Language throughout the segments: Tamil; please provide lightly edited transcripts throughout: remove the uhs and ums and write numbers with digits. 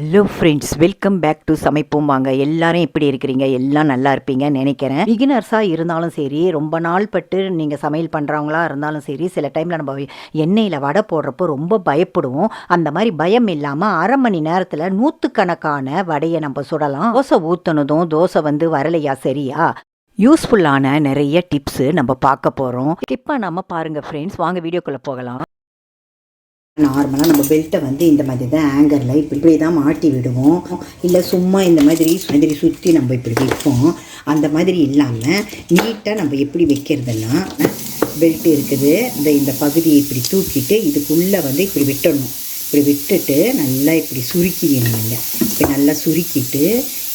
Hello friends, welcome back to சமைப்போம் வாங்க. எல்லாரும் எப்படி இருக்கிறீங்க? எல்லாம் நல்லா இருப்பீங்கன்னு நினைக்கிறேன். பிகினர்ஸாக இருந்தாலும் சரி, ரொம்ப நாள் பட்டு நீங்கள் சமையல் பண்ணுறவங்களா இருந்தாலும் சரி, சில டைமில் நம்ம எண்ணெயில் வடை போடுறப்போ ரொம்ப பயப்படுவோம். அந்த மாதிரி பயம் இல்லாமல் அரை மணி நேரத்தில் நூற்றுக்கணக்கான வடையை நம்ம சுடலாம். தோசை ஊற்றுனதும் தோசை வரலையா சரியா, யூஸ்ஃபுல்லான நிறைய டிப்ஸு நம்ம பார்க்க போகிறோம். ஸ்கிப் பண்ணாமல் பாருங்கள் ஃப்ரெண்ட்ஸ். வாங்க வீடியோக்குள்ளே போகலாம். நார்மலாக நம்ம பெல்ட்டை இந்த மாதிரி தான் ஆங்கரில் இப்படி தான் மாட்டி விடுவோம். இல்லை சும்மா இந்த மாதிரி சுற்றி நம்ம இப்படி வைப்போம். அந்த மாதிரி இல்லாமல் நீட்டாக நம்ம எப்படி வைக்கிறதுனா, பெல்ட் இருக்குது, இந்த பகுதியை இப்படி தூக்கிட்டு இதுக்குள்ளே இப்படி விட்டுடணும். இப்படி விட்டுட்டு நல்லா இப்படி சுருக்கிடணும். இல்லை இப்படி நல்லா சுருக்கிட்டு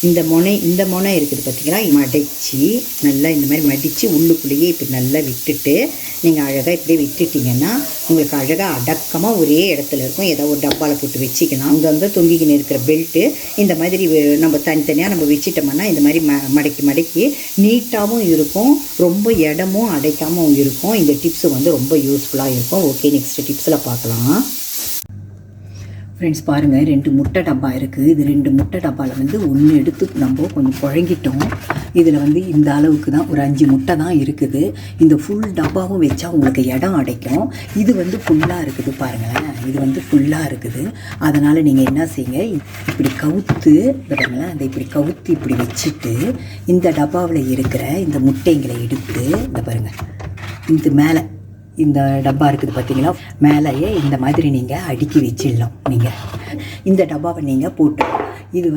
இந்த முனை இருக்குது பார்த்திங்களா, மடித்து நல்லா இந்த மாதிரி மடித்து உள்ளுக்குள்ளேயே இப்படி நல்லா விட்டுட்டு நீங்கள் அழகாக இப்படியே விட்டுட்டிங்கன்னா உங்களுக்கு அழகாக அடக்கமாக ஒரே இடத்துல இருக்கும். ஏதோ ஒரு டப்பாவில் போட்டு வச்சுக்கலாம். அங்கங்கே தொங்கிக்கின்னு இருக்கிற பெல்ட்டு இந்த மாதிரி நம்ம தனித்தனியாக நம்ம வச்சிட்டோம்னா இந்த மாதிரி மடக்கி நீட்டாகவும் இருக்கும், ரொம்ப இடமும் அடைக்காமல் இருக்கும். இந்த டிப்ஸு ரொம்ப யூஸ்ஃபுல்லாக இருக்கும். ஓகே, நெக்ஸ்ட் டிப்ஸில் பார்க்கலாம். ஃப்ரெண்ட்ஸ் பாருங்கள், 2 முட்டை டப்பா இருக்குது. இது 2 முட்டை டப்பாவில் 1 எடுத்து நம்ம கொஞ்சம் குழங்கிட்டோம். இதில் இந்த அளவுக்கு தான், ஒரு 5 முட்டை தான் இருக்குது. இந்த ஃபுல் டப்பாவும் வச்சா உங்களுக்கு இடம் அடைக்கும். இது ஃபுல்லாக இருக்குது பாருங்களேன், இது ஃபுல்லாக இருக்குது. அதனால் நீங்கள் என்ன செய்யுங்க, இப்படி கவுத்து பாருங்களேன், அதை இப்படி கவுத்து இப்படி வச்சுட்டு இந்த டப்பாவில் இருக்கிற இந்த முட்டைங்களை எடுத்து இந்த பாருங்கள், இந்த மேலே இந்த டப்பா இருக்குது பார்த்தீங்களா, மேலேயே இந்த மாதிரி நீங்கள் அடுக்கி வச்சிடலாம். நீங்கள் இந்த டப்பாவை நீங்கள் போட்டு இது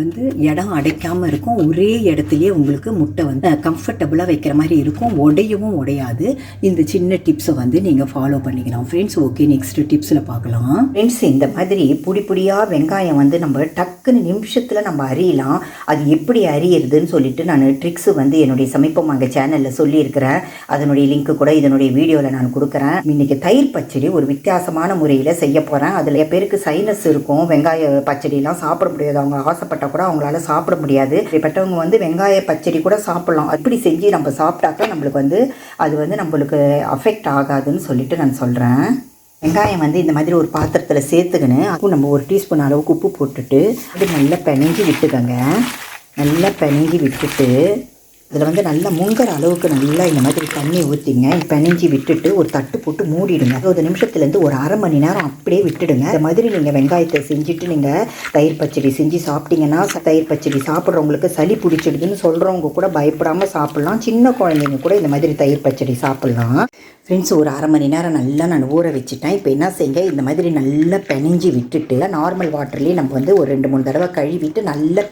இடம் அடைக்காமல் இருக்கும். ஒரே இடத்துலையே உங்களுக்கு முட்டை கம்ஃபர்டபுளாக வைக்கிற மாதிரி இருக்கும். உடையவும் உடையாது. இந்த சின்ன டிப்ஸை நீங்கள் ஃபாலோ பண்ணிக்கலாம் ஃப்ரெண்ட்ஸ். ஓகே, நெக்ஸ்ட் டிப்ஸில் பார்க்கலாம். ஃப்ரெண்ட்ஸ், இந்த மாதிரி பொடியாக வெங்காயம் நம்ம டக்குன்னு நிமிஷத்தில் நம்ம அறியலாம். அது எப்படி அறியறதுன்னு சொல்லிட்டு நான் ட்ரிக்ஸு என்னுடைய சமைப்போம் அங்கே சேனலில் சொல்லியிருக்கிறேன். அதனுடைய லிங்க்கு கூட இதனுடைய வீடியோவில் நான் கொடுக்குறேன். இன்றைக்கி தயிர் பச்சடி ஒரு வித்தியாசமான முறையில் செய்ய போகிறேன். அதில் பேருக்கு சைனஸ் இருக்கும், வெங்காய பச்சடிலாம் சாப்பிட முடியாது. அவங்க ஆசைப்பட்டால் கூட அவங்களால சாப்பிட முடியாது. இப்படிப்பட்டவங்க வெங்காய பச்சடி கூட சாப்பிடலாம். அப்படி செஞ்சு நம்ம சாப்பிட்டாக்க நம்மளுக்கு அது நம்மளுக்கு அஃபெக்ட் ஆகாதுன்னு சொல்லிட்டு நான் சொல்கிறேன். வெங்காயம் இந்த மாதிரி ஒரு பாத்திரத்தில் சேர்த்துக்கின்னு அப்போ நம்ம 1 டீஸ்பூன் அளவுக்கு உப்பு போட்டுட்டு அது நல்லா பிணைஞ்சி விட்டுக்கோங்க. நல்லா பிணைஞ்சி விட்டுட்டு இதில் நல்லா முங்குற அளவுக்கு நல்லா இந்த மாதிரி தண்ணி ஊற்றிங்க. பிணைஞ்சி விட்டுட்டு ஒரு தட்டு போட்டு மூடிடுங்க. 20 நிமிஷத்துலேருந்து ஒரு அரை மணி நேரம் அப்படியே விட்டுடுங்க. இந்த மாதிரி நீங்கள் வெங்காயத்தை செஞ்சுட்டு நீங்கள் தயிர் பச்சடி செஞ்சு சாப்பிட்டீங்கன்னா, தயிர் பச்சடி சாப்பிட்றவங்களுக்கு சளி பிடிச்சிடுதுன்னு சொல்கிறவங்க கூட பயப்படாமல் சாப்பிட்லாம். சின்ன குழந்தைங்க கூட இந்த மாதிரி தயிர் பச்சடி சாப்பிட்லாம். ஃப்ரெண்ட்ஸ், ஒரு அரை மணி நேரம் நல்லா நான் ஊற வச்சுட்டேன். இப்போ என்ன செய்யுங்க, இந்த மாதிரி நல்லா பிணைஞ்சி விட்டுட்டு நார்மல் வாட்டர்லேயே நம்ம ஒரு 2-3 தடவை கழுவிட்டு நல்லா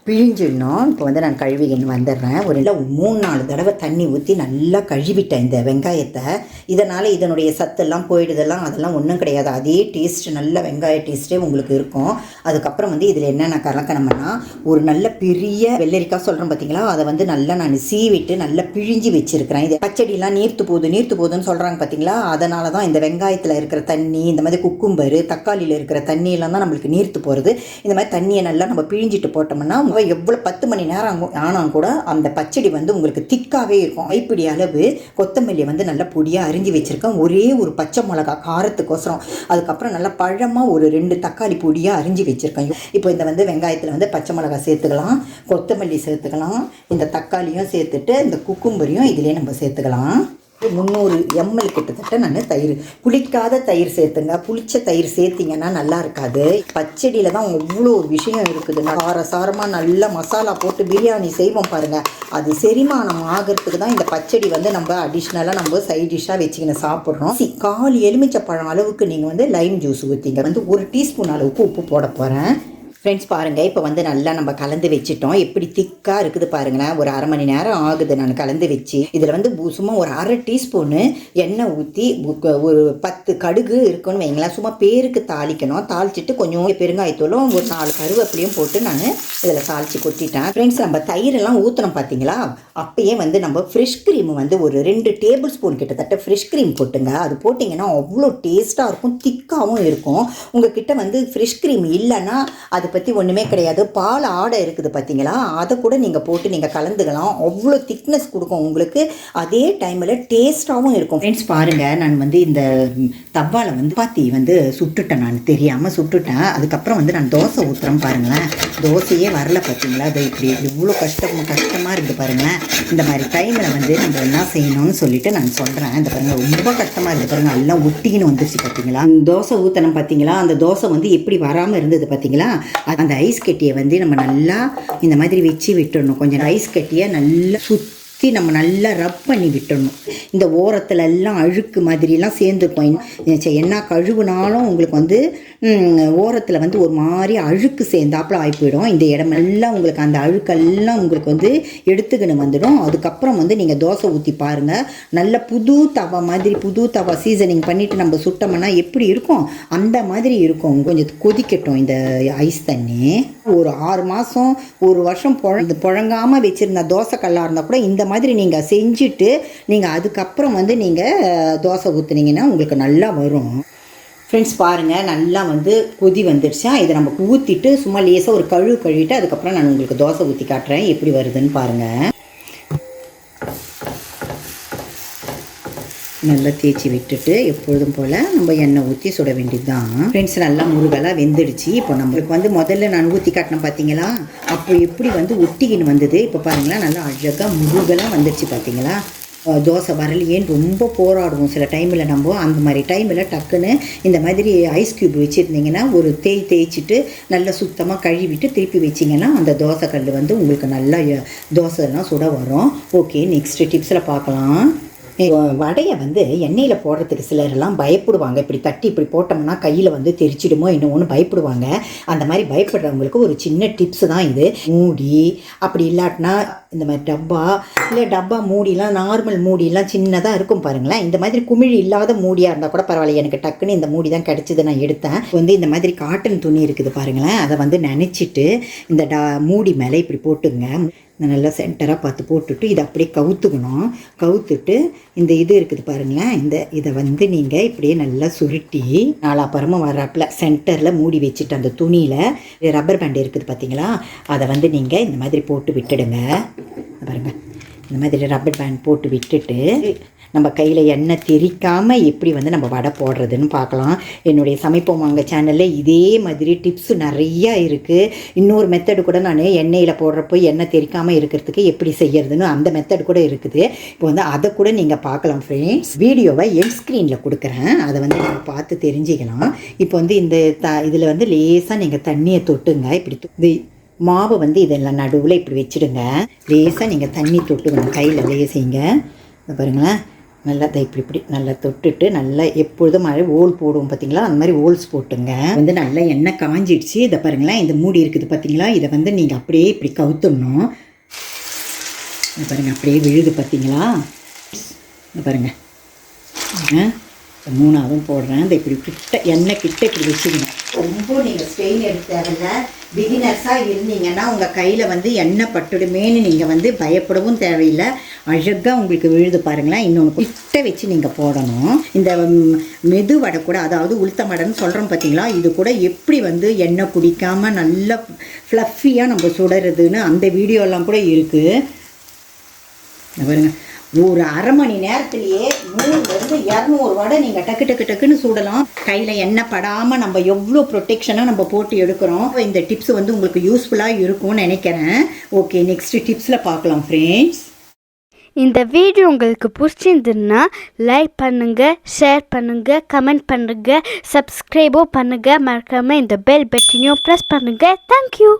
பிழிஞ்சிடணும். இப்போ நான் கழுவின்னு வந்துடுறேன். ஒரு 3-4 தடவை தண்ணி ஊற்றி நல்லா கழுவிட்டேன் இந்த வெங்காயத்தை. இதனால் இதனுடைய சத்தெல்லாம் போயிடுதெல்லாம் அதெல்லாம் ஒன்றும் கிடையாது. அதே டேஸ்ட், நல்ல வெங்காய டேஸ்ட்டே உங்களுக்கு இருக்கும். அதுக்கப்புறம் இதில் என்னென்ன கலக்கணும்னா, ஒரு நல்ல பெரிய வெள்ளரிக்காய் சொல்கிறேன் பார்த்தீங்களா, அதை நல்லா நான் சீவிட்டு நல்லா பிழிஞ்சி வச்சுருக்கிறேன். இது பச்சடிலாம் நீர்த்து போகுதுன்னு சொல்கிறாங்க பார்த்தீங்களா, அதனால தான் இந்த வெங்காயத்தில் இருக்கிற தண்ணி, இந்த மாதிரி குக்கும்பரு, தக்காளியில் இருக்கிற தண்ணியெல்லாம் தான் நம்மளுக்கு நீர்த்து போகிறது. இந்த மாதிரி தண்ணியை நல்லா நம்ம பிழிஞ்சிட்டு போட்டோம்னா எவ்வளோ 10 மணி நேரம் ஆனால் கூட அந்த பச்சடி உங்களுக்கு திக்காகவே இருக்கும். கைப்பிடி அளவு கொத்தமல்லியை நல்லா பொடியாக அரிஞ்சு வச்சுருக்கேன். ஒரே ஒரு பச்சை மிளகா காரத்துக்கோசரம். அதுக்கப்புறம் நல்லா பழமாக ஒரு 2 தக்காளி பொடியாக அரிஞ்சு வச்சுருக்கேன். இப்போ இந்த வெங்காயத்தில் பச்சை மிளகா சேர்த்துக்கலாம், கொத்தமல்லி சேர்த்துக்கலாம், இந்த தக்காளியும் சேர்த்துட்டு இந்த குக்கும்பரியும் இதிலே நம்ம சேர்த்துக்கலாம். 300 ml கிட்டத்தட்ட நான் தயிர், புளிக்காத தயிர் சேர்த்துங்க. புளிச்ச தயிர் சேர்த்திங்கன்னா நல்லா இருக்காது. பச்சடியில் தான் அவ்வளோ ஒரு விஷயம் இருக்குது. சாரமாக நல்லா மசாலா போட்டு பிரியாணி செய்வோம் பாருங்கள், அது செரிமானம் ஆகிறதுக்கு தான் இந்த பச்சடி நம்ம அடிஷ்னலாக நம்ம சைட் டிஷ்ஷாக வச்சுக்கின்னு சாப்பிட்றோம். 1/4 எலுமிச்சப்பழம் அளவுக்கு நீங்கள் லைம் ஜூஸ் ஊற்றிங்க. 1 டீஸ்பூன் அளவுக்கு உப்பு போட போகிறேன். ஃப்ரெண்ட்ஸ் பாருங்கள், இப்போ நல்லா நம்ம கலந்து வச்சுட்டோம். எப்படி திக்காக இருக்குது பாருங்களேன். ஒரு அரை மணி நேரம் ஆகுது நான் கலந்து வச்சு. இதில் சும்மா ஒரு அரை டீஸ்பூனு எண்ணெய் ஊற்றி ஒரு 10 கடுகு இருக்குன்னு வைங்களேன். சும்மா பேருக்கு தாளிக்கணும். தாளிச்சிட்டு கொஞ்சம் பெருங்காயத்தூளும் ஒரு 4 கருவேப்பிலையும் போட்டு நான் இதில் தாளித்து கொட்டிட்டேன். ஃப்ரெண்ட்ஸ், நம்ம தயிரெல்லாம் ஊற்றுறோம் பார்த்தீங்களா, அப்பயே வந்து நம்ம ஃப்ரெஷ் க்ரீம் வந்து ஒரு 2 டேபிள் ஸ்பூன் கிட்டத்தட்ட ஃப்ரெஷ் க்ரீம் போட்டுங்க. அது போட்டிங்கன்னா அவ்வளோ டேஸ்ட்டாக இருக்கும், திக்காகவும் இருக்கும். உங்ககிட்ட வந்து ஃப்ரெஷ் க்ரீம் இல்லைன்னா அதை பற்றி ஒன்றுமே கிடையாது. பால் ஆடை இருக்குது பார்த்தீங்களா, அதை கூட நீங்கள் போட்டு நீங்கள் கலந்துக்கலாம். அவ்வளோ திக்னஸ் கொடுக்கும் உங்களுக்கு. அதே டைமில் டேஸ்ட்டாகவும் இருக்கும். ஃப்ரெண்ட்ஸ் பாருங்கள், நான் வந்து இந்த தவாவில் வந்து பாத்தி வந்து சுட்டுட்டேன். நான் தெரியாமல் சுட்டுட்டேன். அதுக்கப்புறம் வந்து நான் தோசை ஊற்றுறேன் பாருங்களேன். தோசையே வரல பார்த்தீங்களா, அது இப்படி இவ்வளோ கஷ்டமாக இருக்குது பாருங்களேன். இந்த மாதிரி டைமில் வந்து நம்ம என்ன செய்யணும்னு சொல்லிட்டு நான் சொல்கிறேன். இந்த பாருங்கள், ரொம்ப கஷ்டமாக இருக்குது பாருங்கள். எல்லாம் ஒட்டிக்கின்னு வந்துருச்சு பார்த்தீங்களா. தோசை ஊற்றணும் பார்த்தீங்களா, அந்த தோசை வந்து எப்படி வராமல் இருந்தது பார்த்தீங்களா. அந்த ஐஸ் கட்டியை வந்து நம்ம நல்லா இந்த மாதிரி வச்சு விட்டுடணும். கொஞ்சம் ஐஸ் கட்டியை நல்லா நம்ம நல்லா ரப் பண்ணி விட்டுடணும். இந்த ஓரத்துல எல்லாம் அழுக்கு மாதிரிலாம் சேர்ந்துருக்கும். என்ன கழுவுனாலும் உங்களுக்கு வந்து ஓரத்தில் வந்து ஒரு மாதிரி அழுக்கு சேர்ந்தாப்புல ஆகி போயிடும். இந்த இடமெல்லாம் உங்களுக்கு அந்த அழுக்கெல்லாம் உங்களுக்கு வந்து எடுத்துக்கின்னு வந்துடும். அதுக்கப்புறம் வந்து நீங்கள் தோசை ஊற்றி பாருங்கள். நல்ல புது தவா சீசனிங் பண்ணிவிட்டு நம்ம சுட்டோம்னா எப்படி இருக்கும், அந்த மாதிரி இருக்கும். கொஞ்சம் கொதிக்கட்டும் இந்த ஐஸ் தண்ணி. ஒரு 6 மாதம் 1 வருஷம் புழங்காமல் வச்சுருந்த தோசை கல்லாக இருந்தால் கூட இந்த மாதிரி நீங்கள் செஞ்சுட்டு நீங்கள் அதுக்கப்புறம் வந்து நீங்கள் தோசை ஊற்றுனீங்கன்னா உங்களுக்கு நல்லா வரும். ஃப்ரெண்ட்ஸ் பாருங்கள், நல்லா வந்து கொதி வந்துடுச்சா. இதை நம்ம ஊற்றிட்டு சும்மா லேசாக ஒரு கழுவிட்டு அதுக்கப்புறம் நான் உங்களுக்கு தோசை ஊற்றி காட்டுறேன் எப்படி வருதுன்னு பாருங்கள். நல்லா தேய்ச்சி விட்டுட்டு எப்பொழுதும் போல் நம்ம எண்ணெய் ஊற்றி சுட வேண்டியது தான். ஃப்ரெண்ட்ஸ், நல்லா முருகலாக வெந்துடுச்சு. இப்போ நம்மளுக்கு வந்து முதல்ல நான் ஊற்றி காட்டினேன் பார்த்தீங்களா, அப்போ எப்படி வந்து ஒட்டிக்கின்னு வந்தது. இப்போ பாருங்களேன், நல்லா அழகாக முருகலாக வந்துடுச்சு பார்த்தீங்களா. தோசை வரலையேன்னு ரொம்ப போராடுவோம் சில டைமில். நம்ம அந்த மாதிரி டைமில் டக்குன்னு இந்த மாதிரி ஐஸ் க்யூப் வச்சுருந்தீங்கன்னா ஒரு தேய்ச்சிட்டு நல்லா சுத்தமாக கழுவிட்டு திருப்பி வச்சிங்கன்னா அந்த தோசை கல் வந்து உங்களுக்கு நல்லா தோசைலாம் சுட வரும். ஓகே, நெக்ஸ்ட்டு டிப்ஸில் பார்க்கலாம். வடையை வந்து எண்ணெயில் போடுறதுக்கு சிலரெல்லாம் பயப்படுவாங்க. இப்படி தட்டி இப்படி போட்டோம்னா கையில் வந்து தெரிச்சிடுமோ இன்னொன்று பயப்படுவாங்க. அந்த மாதிரி பயப்படுறவங்களுக்கு ஒரு சின்ன டிப்ஸ் தான் இது. மூடி அப்படி இல்லாட்டினா இந்த மாதிரி டப்பா மூடிலாம், நார்மல் மூடிலாம் சின்னதாக இருக்கும் பாருங்களேன். இந்த மாதிரி குமிழி இல்லாத மூடியாக இருந்தால் கூட பரவாயில்ல. எனக்கு டக்குன்னு இந்த மூடி தான் கிடச்சிது, நான் எடுத்தேன். வந்து இந்த மாதிரி காட்டன் துணி இருக்குது பாருங்களேன், அதை வந்து நினச்சிட்டு இந்த மூடி மேலே இப்படி போட்டுங்க. நல்லா சென்டராக பார்த்து போட்டுட்டு இதை அப்படியே கவுத்துட்டு இந்த இது இருக்குது பாருங்களேன், இதை வந்து நீங்கள் இப்படியே நல்லா சுருட்டி நாலாப்புறமும் வர்றாப்பில் சென்டரில் மூடி வச்சுட்டு அந்த துணியில் ரப்பர் பேண்ட் இருக்குது பார்த்தீங்களா, அதை வந்து நீங்கள் இந்த மாதிரி போட்டு விட்டுடுங்க. பாருங்கள், இந்த மாதிரி ரப்பர் பேண்ட் போட்டு விட்டுட்டு நம்ம கையில் எண்ணெய் தெரிக்காமல் எப்படி வந்து நம்ம வடை போடுறதுன்னு பார்க்கலாம். என்னுடைய சமைப்போம் வாங்க சேனலில் இதே மாதிரி டிப்ஸு நிறையா இருக்குது. இன்னொரு மெத்தடு கூட நான் எண்ணெயில் போடுறப்போ எண்ணெய் தெரிக்காமல் இருக்கிறதுக்கு எப்படி செய்யறதுன்னு அந்த மெத்தடு கூட இருக்குது. இப்போ வந்து அதை கூட நீங்கள் பார்க்கலாம் ஃப்ரெண்ட்ஸ். வீடியோவை என் ஸ்க்ரீனில் கொடுக்குறேன், அதை வந்து நீங்கள் பார்த்து தெரிஞ்சுக்கலாம். இப்போ வந்து இதில் வந்து லேசாக நீங்கள் தண்ணியை தொட்டுங்க. இப்படி மாவை வந்து இதெல்லாம் நடுவில் இப்படி வச்சுடுங்க. லேசாக நீங்கள் தண்ணி தொட்டுக்கணும் கையில் லேசிங்க. பாருங்களேன், நல்லா இப்படி நல்லா தொட்டுட்டு நல்லா எப்பொழுதும் மழை ஓல் போடுவோம் பார்த்தீங்களா, அந்த மாதிரி ஓல்ஸ் போட்டுங்க. வந்து நல்லா எண்ணெய் காஞ்சிடுச்சு. இதை பாருங்களேன், இந்த மூடி இருக்குது பார்த்தீங்களா, இதை வந்து நீங்கள் அப்படியே இப்படி கவுத்துடணும். இதை பாருங்கள், அப்படியே விழுது பார்த்தீங்களா. இதை பாருங்கள், மூணாவதும் போடுறேன். இந்த இப்படி எண்ணெய் இப்படி வச்சுக்கணும். ரொம்ப நீங்கள் ஸ்ட்ரெயின் எடுத்து தேவையில்ல. பிகினர்ஸாக இருந்தீங்கன்னா உங்கள் கையில் வந்து எண்ணெய் பட்டுடுமேன்னு நீங்கள் வந்து பயப்படவும் தேவையில்லை. அழகாக உங்களுக்கு விழுது பாருங்களேன். இன்னொன்று கிட்ட வச்சு நீங்கள் போடணும். இந்த மெது வடை கூட, அதாவது உளுத்த வடைன்னு சொல்கிறோம் பார்த்தீங்களா, இது கூட எப்படி வந்து எண்ணெய் குடிக்காமல் நல்லா ஃப்ளஃபியாக நம்ம சுடுறதுன்னு அந்த வீடியோலாம் கூட இருக்குது. பாருங்க, ஒரு அரை மணி நேரத்துலேயே 100-200 வடை நீங்கள் டக்குன்னு சுடலாம். கையில் எண்ணெய் படாமல் நம்ம எவ்வளோ ப்ரொடெக்ஷனாக நம்ம போட்டு எடுக்கிறோம். இந்த டிப்ஸ் வந்து உங்களுக்கு யூஸ்ஃபுல்லாக இருக்கும்னு நினைக்கிறேன். ஓகே, நெக்ஸ்ட் டிப்ஸில் பார்க்கலாம் ஃப்ரெண்ட்ஸ். இந்த வீடியோ உங்களுக்கு பிடிச்சிருந்துன்னா லைக் பண்ணுங்கள், ஷேர் பண்ணுங்கள், கமெண்ட் பண்ணுங்கள், சப்ஸ்கிரைபோ பண்ணுங்கள். மறக்காமல் இந்த பெல் பட்டனையும் ப்ரெஸ் பண்ணுங்கள். தேங்க்யூ.